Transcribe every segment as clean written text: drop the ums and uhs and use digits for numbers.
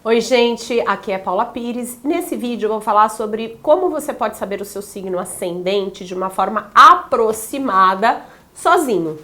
Oi gente, aqui é Paula Pires. Nesse vídeo eu vou falar sobre como você pode saber o seu signo ascendente de uma forma aproximada sozinho.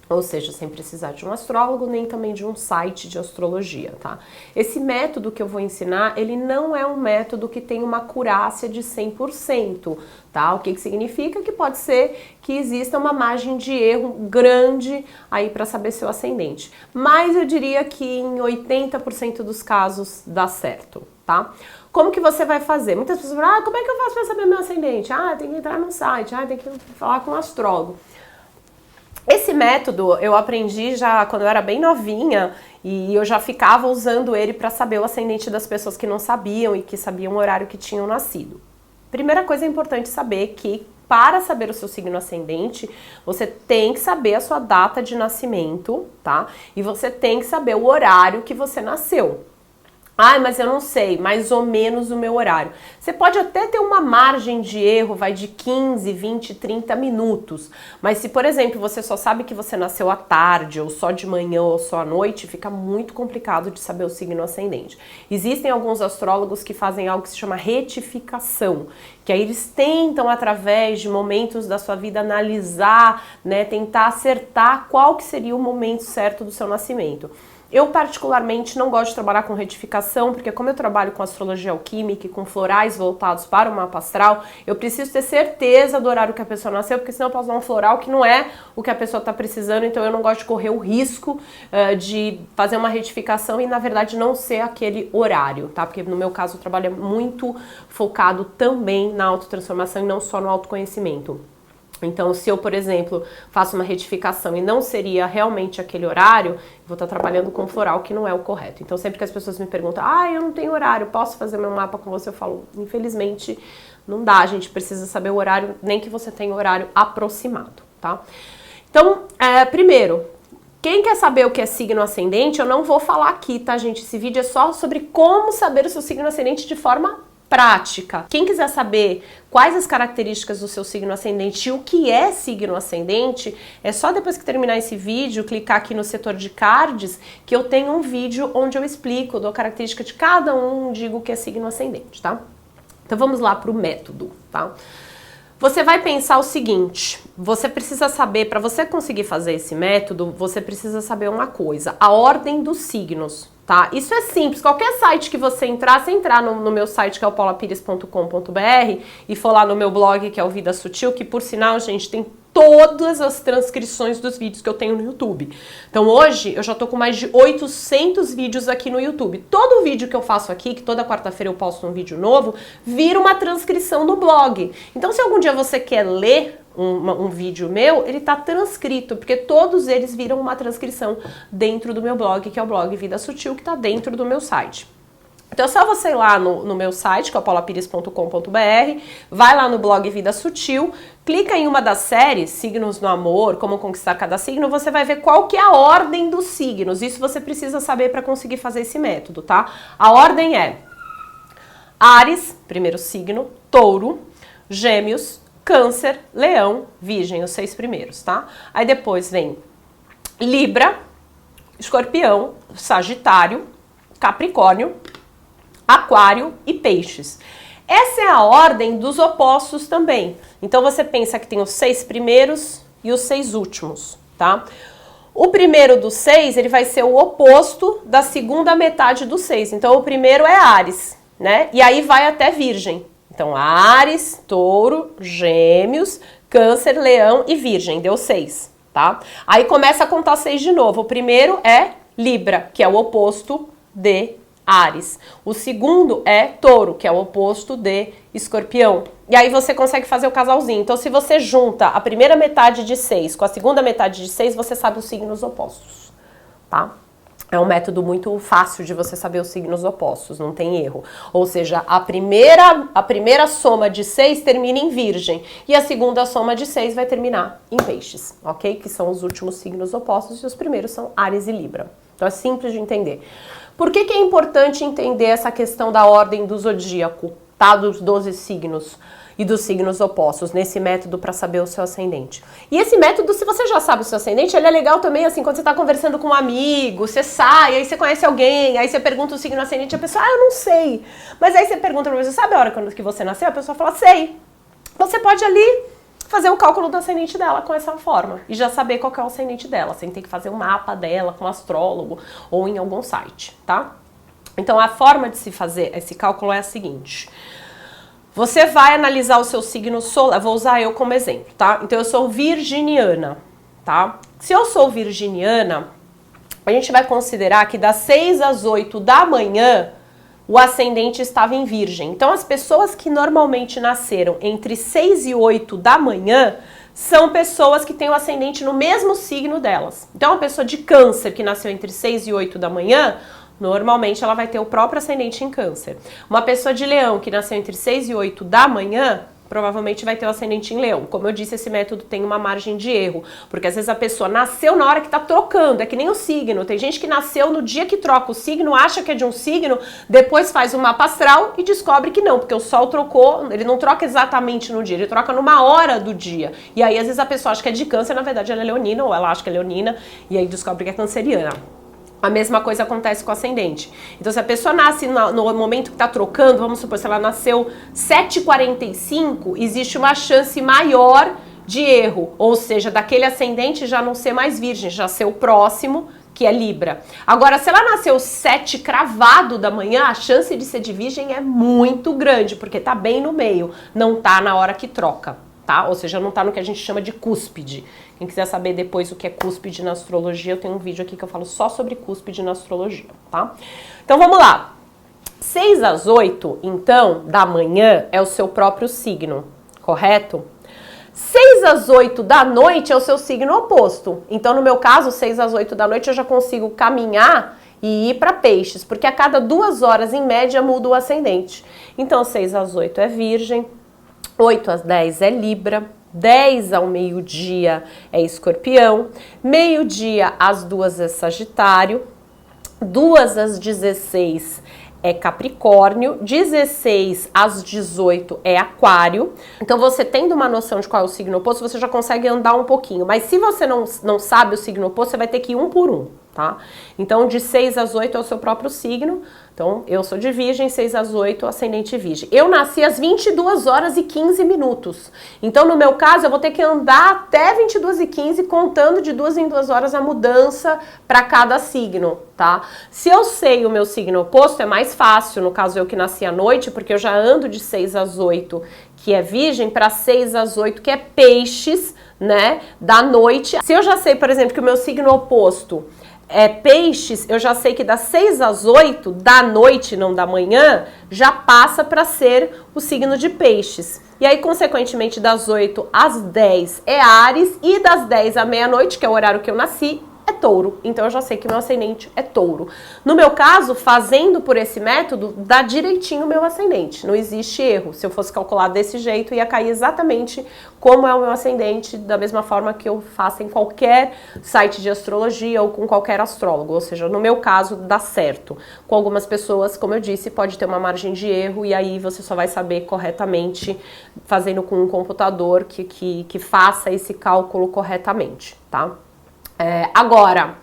Ou seja, sem precisar de um astrólogo, nem também de um site de astrologia, tá? Esse método que eu vou ensinar, ele não é um método que tem uma acurácia de 100%, tá? O que significa? Que pode ser que exista uma margem de erro grande aí para saber seu ascendente. Mas eu diria que em 80% dos casos dá certo, tá? Como que você vai fazer? Muitas pessoas falam, como é que eu faço para saber meu ascendente? Tem que entrar no site, tem que falar com um astrólogo. Esse método eu aprendi já quando eu era bem novinha e eu já ficava usando ele para saber o ascendente das pessoas que não sabiam e que sabiam o horário que tinham nascido. Primeira coisa é importante saber que para saber o seu signo ascendente, você tem que saber a sua data de nascimento, tá? E você tem que saber o horário que você nasceu. Mas eu não sei, mais ou menos o meu horário. Você pode até ter uma margem de erro, vai de 15, 20, 30 minutos. Mas se, por exemplo, você só sabe que você nasceu à tarde, ou só de manhã, ou só à noite, fica muito complicado de saber o signo ascendente. Existem alguns astrólogos que fazem algo que se chama retificação, que aí eles tentam, através de momentos da sua vida, analisar, né, tentar acertar qual que seria o momento certo do seu nascimento. Eu particularmente não gosto de trabalhar com retificação, porque como eu trabalho com astrologia alquímica e com florais voltados para o mapa astral, eu preciso ter certeza do horário que a pessoa nasceu, porque senão eu posso dar um floral que não é o que a pessoa está precisando, então eu não gosto de correr o risco de fazer uma retificação e na verdade não ser aquele horário, tá? Porque no meu caso o trabalho é muito focado também na autotransformação e não só no autoconhecimento. Então, se eu, por exemplo, faço uma retificação e não seria realmente aquele horário, vou estar trabalhando com floral que não é o correto. Então, sempre que as pessoas me perguntam, eu não tenho horário, posso fazer meu mapa com você? Eu falo, infelizmente, não dá, a gente precisa saber o horário, nem que você tenha horário aproximado, tá? Então, primeiro, quem quer saber o que é signo ascendente, eu não vou falar aqui, tá, gente? Esse vídeo é só sobre como saber o seu signo ascendente de forma prática. Quem quiser saber quais as características do seu signo ascendente e o que é signo ascendente, é só depois que terminar esse vídeo, clicar aqui no setor de cards, que eu tenho um vídeo onde eu explico, dou a característica de cada um, digo o que é signo ascendente, tá? Então vamos lá para o método, tá? Você vai pensar o seguinte, você precisa saber, para você conseguir fazer esse método, você precisa saber uma coisa, a ordem dos signos, tá? Isso é simples, qualquer site que você entrar, se entrar no meu site que é o paulapires.com.br e for lá no meu blog que é o Vida Sutil, que por sinal, gente, tem todas as transcrições dos vídeos que eu tenho no YouTube. Então hoje eu já tô com mais de 800 vídeos aqui no YouTube. Todo vídeo que eu faço aqui, que toda quarta-feira eu posto um vídeo novo, vira uma transcrição do blog. Então se algum dia você quer ler um vídeo meu, ele tá transcrito, porque todos eles viram uma transcrição dentro do meu blog, que é o blog Vida Sutil, que tá dentro do meu site. Então é só você ir lá no meu site, que é o paulapires.com.br, vai lá no blog Vida Sutil, clica em uma das séries, Signos no Amor, Como Conquistar Cada Signo, você vai ver qual que é a ordem dos signos. Isso você precisa saber para conseguir fazer esse método, tá? A ordem é Áries, primeiro signo, Touro, Gêmeos, Câncer, Leão, Virgem, os 6 primeiros, tá? Aí depois vem Libra, Escorpião, Sagitário, Capricórnio, Aquário e Peixes. Essa é a ordem dos opostos também. Então você pensa que tem os 6 primeiros e os 6 últimos, tá? O primeiro dos 6, ele vai ser o oposto da segunda metade dos 6. Então o primeiro é Áries, né? E aí vai até Virgem. Então Áries, Touro, Gêmeos, Câncer, Leão e Virgem. Deu 6, tá? Aí começa a contar 6 de novo. O primeiro é Libra, que é o oposto de Áries. O segundo é Touro, que é o oposto de Escorpião. E aí você consegue fazer o casalzinho. Então, se você junta a primeira metade de 6 com a segunda metade de 6, você sabe os signos opostos, tá? É um método muito fácil de você saber os signos opostos, não tem erro. Ou seja, a primeira soma de 6 termina em Virgem e a segunda soma de 6 vai terminar em Peixes, ok? Que são os últimos signos opostos e os primeiros são Áries e Libra. Então é simples de entender. Por que é importante entender essa questão da ordem do zodíaco, tá? Dos 12 signos? e dos signos opostos, nesse método para saber o seu ascendente. E esse método, se você já sabe o seu ascendente, ele é legal também, assim, quando você está conversando com um amigo, você sai, aí você conhece alguém, aí você pergunta o signo ascendente, a pessoa, eu não sei. Mas aí você pergunta pra pessoa, sabe a hora que você nasceu? A pessoa fala, sei. Você pode ali fazer o cálculo do ascendente dela com essa forma e já saber qual que é o ascendente dela, sem ter que fazer um mapa dela com um astrólogo ou em algum site, tá? Então a forma de se fazer esse cálculo é a seguinte: você vai analisar o seu signo solar, vou usar eu como exemplo, tá? Então eu sou virginiana, tá? Se eu sou virginiana, a gente vai considerar que das 6 às 8 da manhã o ascendente estava em Virgem. Então as pessoas que normalmente nasceram entre 6 e 8 da manhã são pessoas que têm o ascendente no mesmo signo delas. Então uma pessoa de Câncer que nasceu entre 6 e 8 da manhã, normalmente ela vai ter o próprio ascendente em Câncer. Uma pessoa de Leão que nasceu entre 6 e 8 da manhã, provavelmente vai ter o ascendente em Leão. Como eu disse, esse método tem uma margem de erro, porque às vezes a pessoa nasceu na hora que tá trocando, é que nem o signo. Tem gente que nasceu no dia que troca o signo, acha que é de um signo, depois faz um mapa astral e descobre que não, porque o Sol trocou, ele não troca exatamente no dia, ele troca numa hora do dia. E aí às vezes a pessoa acha que é de Câncer, na verdade ela é leonina, ou ela acha que é leonina, e aí descobre que é canceriana. A mesma coisa acontece com o ascendente. Então, se a pessoa nasce no momento que está trocando, vamos supor, se ela nasceu 7h45, existe uma chance maior de erro. Ou seja, daquele ascendente já não ser mais virgem, já ser o próximo, que é Libra. Agora, se ela nasceu 7 cravado da manhã, a chance de ser de virgem é muito grande, porque tá bem no meio, não tá na hora que troca, tá? Ou seja, não tá no que a gente chama de cúspide. Quem quiser saber depois o que é cúspide na astrologia, eu tenho um vídeo aqui que eu falo só sobre cúspide na astrologia, tá? Então vamos lá. 6 às 8, então, da manhã é o seu próprio signo, correto? 6 às 8 da noite é o seu signo oposto. Então, no meu caso, 6 às 8 da noite eu já consigo caminhar e ir para Peixes, porque a cada 2 horas, em média, muda o ascendente. Então, 6 às 8 é Virgem, 8 às 10 é Libra, 10 ao meio-dia é Escorpião, meio-dia às 2 é Sagitário, 2 às 16 é Capricórnio, 16 às 18 é Aquário. Então você tendo uma noção de qual é o signo oposto, você já consegue andar um pouquinho. Mas se você não sabe o signo oposto, você vai ter que ir um por um, tá? Então de 6 às 8 é o seu próprio signo. Então eu sou de Virgem, 6 às 8, ascendente Virgem. Eu nasci às 22 horas e 15 minutos. Então no meu caso eu vou ter que andar até 22 e 15, contando de 2 em 2 horas a mudança para cada signo, tá? Se eu sei o meu signo oposto, é mais fácil, no caso eu que nasci à noite, porque eu já ando de 6 às 8, que é Virgem, para 6 às 8, que é Peixes, né, da noite. Se eu já sei, por exemplo, que o meu signo oposto é Peixes, eu já sei que das 6 às 8 da noite, não da manhã, já passa para ser o signo de Peixes. E aí, consequentemente, das 8 às 10 é Áries e das 10 à meia-noite, que é o horário que eu nasci, é Touro. Então eu já sei que meu ascendente é Touro. No meu caso, fazendo por esse método, dá direitinho o meu ascendente. Não existe erro. Se eu fosse calcular desse jeito, ia cair exatamente como é o meu ascendente, da mesma forma que eu faço em qualquer site de astrologia ou com qualquer astrólogo. Ou seja, no meu caso, dá certo. Com algumas pessoas, como eu disse, pode ter uma margem de erro e aí você só vai saber corretamente fazendo com um computador que faça esse cálculo corretamente, tá? Agora,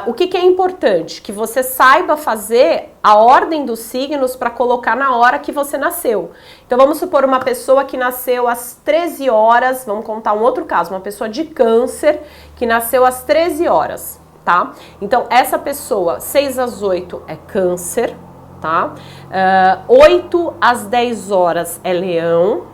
o que é importante? Que você saiba fazer a ordem dos signos para colocar na hora que você nasceu. Então vamos supor uma pessoa que nasceu às 13 horas, vamos contar um outro caso, uma pessoa de Câncer que nasceu às 13 horas, tá? Então essa pessoa, 6 às 8 é Câncer, tá? 8 às 10 horas é Leão,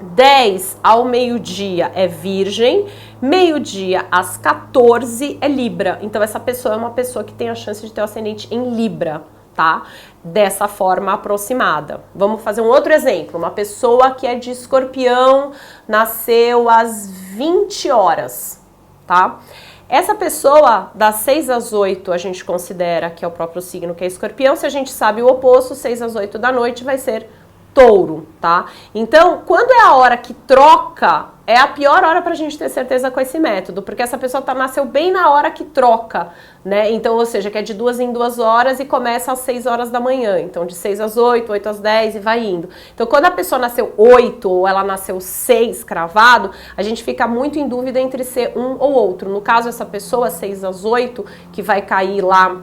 10 ao meio-dia é Virgem, meio-dia às 14 é Libra. Então essa pessoa é uma pessoa que tem a chance de ter o ascendente em Libra, tá? Dessa forma aproximada. Vamos fazer um outro exemplo. Uma pessoa que é de Escorpião, nasceu às 20 horas, tá? Essa pessoa, das 6 às 8, a gente considera que é o próprio signo que é Escorpião. Se a gente sabe o oposto, 6 às 8 da noite vai ser Touro, tá? Então, quando é a hora que troca é a pior hora pra gente ter certeza com esse método, porque essa pessoa nasceu bem na hora que troca, né? Então, ou seja, que é de 2 em 2 horas e começa às 6 horas da manhã. Então, de 6 às 8, 8 às 10 e vai indo. Então, quando a pessoa nasceu 8 ou ela nasceu 6 cravado, a gente fica muito em dúvida entre ser um ou outro. No caso, essa pessoa, 6 às 8, que vai cair lá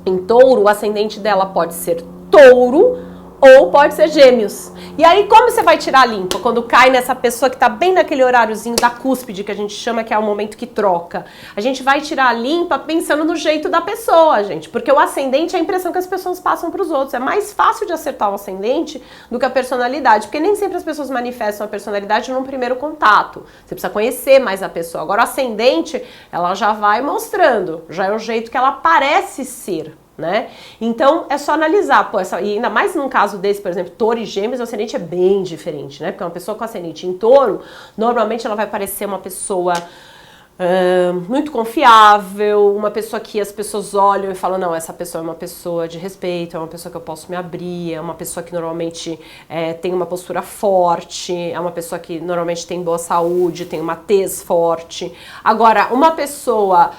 em touro, o ascendente dela pode ser touro, ou pode ser gêmeos. E aí, como você vai tirar limpo? Quando cai nessa pessoa que tá bem naquele horáriozinho da cúspide, que a gente chama que é o momento que troca. A gente vai tirar a limpa pensando no jeito da pessoa, gente. Porque o ascendente é a impressão que as pessoas passam pros outros. É mais fácil de acertar o ascendente do que a personalidade. Porque nem sempre as pessoas manifestam a personalidade num primeiro contato. Você precisa conhecer mais a pessoa. Agora, o ascendente, ela já vai mostrando. Já é o jeito que ela parece ser. Né? Então é só analisar, pô, e ainda mais num caso desse, por exemplo, touro e gêmeos, o ascendente é bem diferente, né? Porque uma pessoa com ascendente em touro, normalmente ela vai parecer uma pessoa muito confiável, uma pessoa que as pessoas olham e falam, não, essa pessoa é uma pessoa de respeito, é uma pessoa que eu posso me abrir, é uma pessoa que normalmente tem uma postura forte, é uma pessoa que normalmente tem boa saúde, tem uma tez forte. Agora, uma pessoa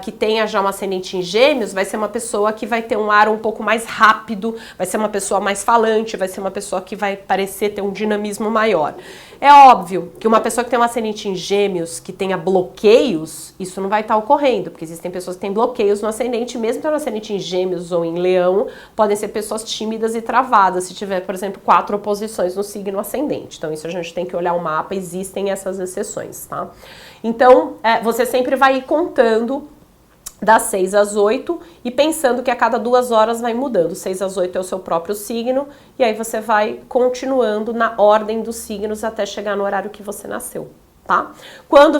que tenha já um ascendente em gêmeos vai ser uma pessoa que vai ter um ar um pouco mais rápido, vai ser uma pessoa mais falante, vai ser uma pessoa que vai parecer ter um dinamismo maior. É óbvio que uma pessoa que tem um ascendente em gêmeos, que tenha bloqueios, isso não vai estar ocorrendo, porque existem pessoas que têm bloqueios no ascendente, mesmo tendo ascendente em gêmeos ou em leão, podem ser pessoas tímidas e travadas, se tiver, por exemplo, 4 oposições no signo ascendente. Então isso a gente tem que olhar o mapa, existem essas exceções, tá? Então, você sempre vai ir contando das 6 às 8 e pensando que a cada 2 horas vai mudando. 6 às 8 é o seu próprio signo e aí você vai continuando na ordem dos signos até chegar no horário que você nasceu, tá? Quando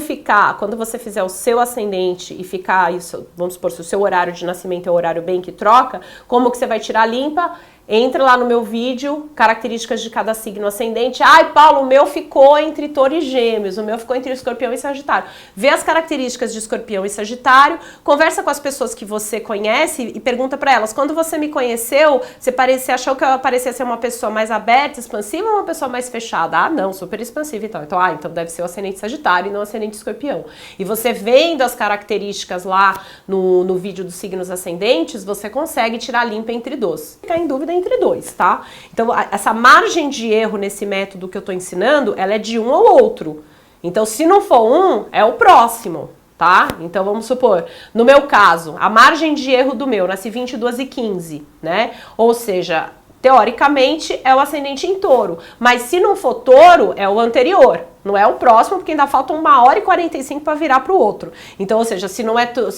você fizer o seu ascendente e ficar isso, vamos supor, se o seu horário de nascimento é o horário bem que troca, como que você vai tirar a limpa? Entra lá no meu vídeo, características de cada signo ascendente. Ai, Paulo, o meu ficou entre touro e gêmeos, o meu ficou entre escorpião e sagitário. Vê as características de escorpião e sagitário, conversa com as pessoas que você conhece e pergunta pra elas, quando você me conheceu, você achou que eu parecia ser uma pessoa mais aberta, expansiva ou uma pessoa mais fechada? Ah, não, super expansiva então. Então deve ser o ascendente sagitário e não o ascendente escorpião. E você vendo as características lá no vídeo dos signos ascendentes, você consegue tirar a limpa entre dois. Ficar em dúvida entre dois, tá? Então, essa margem de erro nesse método que eu tô ensinando, ela é de um ou outro. Então, se não for um, é o próximo, tá? Então, vamos supor, no meu caso, a margem de erro do meu, nasci 22h15, né? Ou seja, teoricamente, é o ascendente em touro. Mas se não for touro, é o anterior. Não é o próximo, porque ainda falta 1h45 para virar para o outro. Então, ou seja, se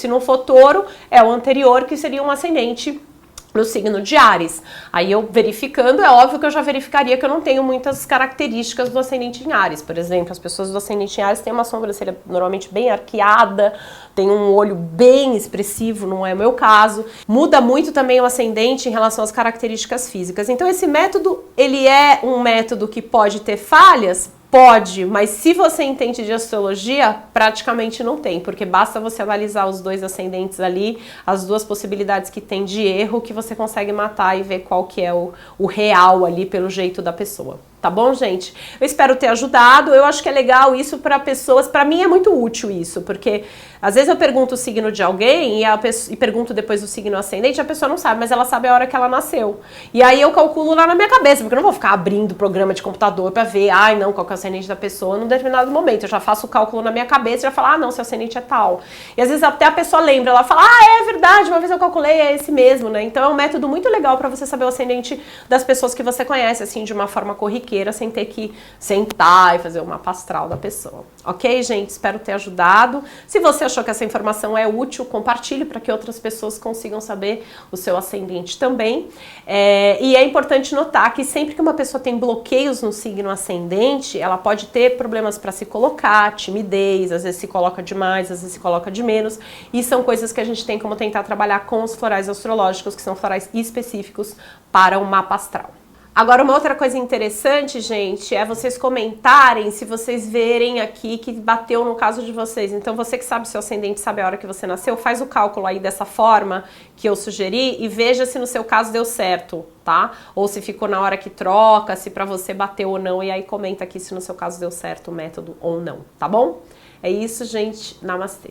não for touro, é o anterior, que seria um ascendente no signo de Áries. Aí eu verificando, é óbvio que eu já verificaria que eu não tenho muitas características do ascendente em Áries. Por exemplo, as pessoas do ascendente em Áries têm uma sobrancelha normalmente bem arqueada, tem um olho bem expressivo, não é o meu caso. Muda muito também o ascendente em relação às características físicas. Então esse método, ele é um método que pode ter falhas? Pode, mas se você entende de astrologia, praticamente não tem, porque basta você analisar os dois ascendentes ali, as duas possibilidades que tem de erro, que você consegue matar e ver qual que é o real ali pelo jeito da pessoa. Tá bom, gente? Eu espero ter ajudado. Eu acho que é legal isso para pessoas. Para mim é muito útil isso, porque às vezes eu pergunto o signo de alguém e pergunto depois o signo ascendente, a pessoa não sabe, mas ela sabe a hora que ela nasceu. E aí eu calculo lá na minha cabeça, porque eu não vou ficar abrindo o programa de computador para ver, ai não, qual que é o ascendente da pessoa num determinado momento. Eu já faço o cálculo na minha cabeça e já falo, ah não, seu ascendente é tal. E às vezes até a pessoa lembra, ela fala, ah, é verdade, uma vez eu calculei, é esse mesmo, né? Então é um método muito legal para você saber o ascendente das pessoas que você conhece, assim, de uma forma corriqueira, sem ter que sentar e fazer o mapa astral da pessoa. Ok, gente? Espero ter ajudado. Se você achou que essa informação é útil, compartilhe para que outras pessoas consigam saber o seu ascendente também. E é importante notar que sempre que uma pessoa tem bloqueios no signo ascendente, ela pode ter problemas para se colocar, timidez, às vezes se coloca demais, às vezes se coloca de menos, e são coisas que a gente tem como tentar trabalhar com os florais astrológicos, que são florais específicos para o mapa astral. Agora, uma outra coisa interessante, gente, é vocês comentarem se vocês verem aqui que bateu no caso de vocês. Então, você que sabe o seu ascendente, sabe a hora que você nasceu, faz o cálculo aí dessa forma que eu sugeri e veja se no seu caso deu certo, tá? Ou se ficou na hora que troca, se pra você bateu ou não, e aí comenta aqui se no seu caso deu certo o método ou não, tá bom? É isso, gente. Namastê.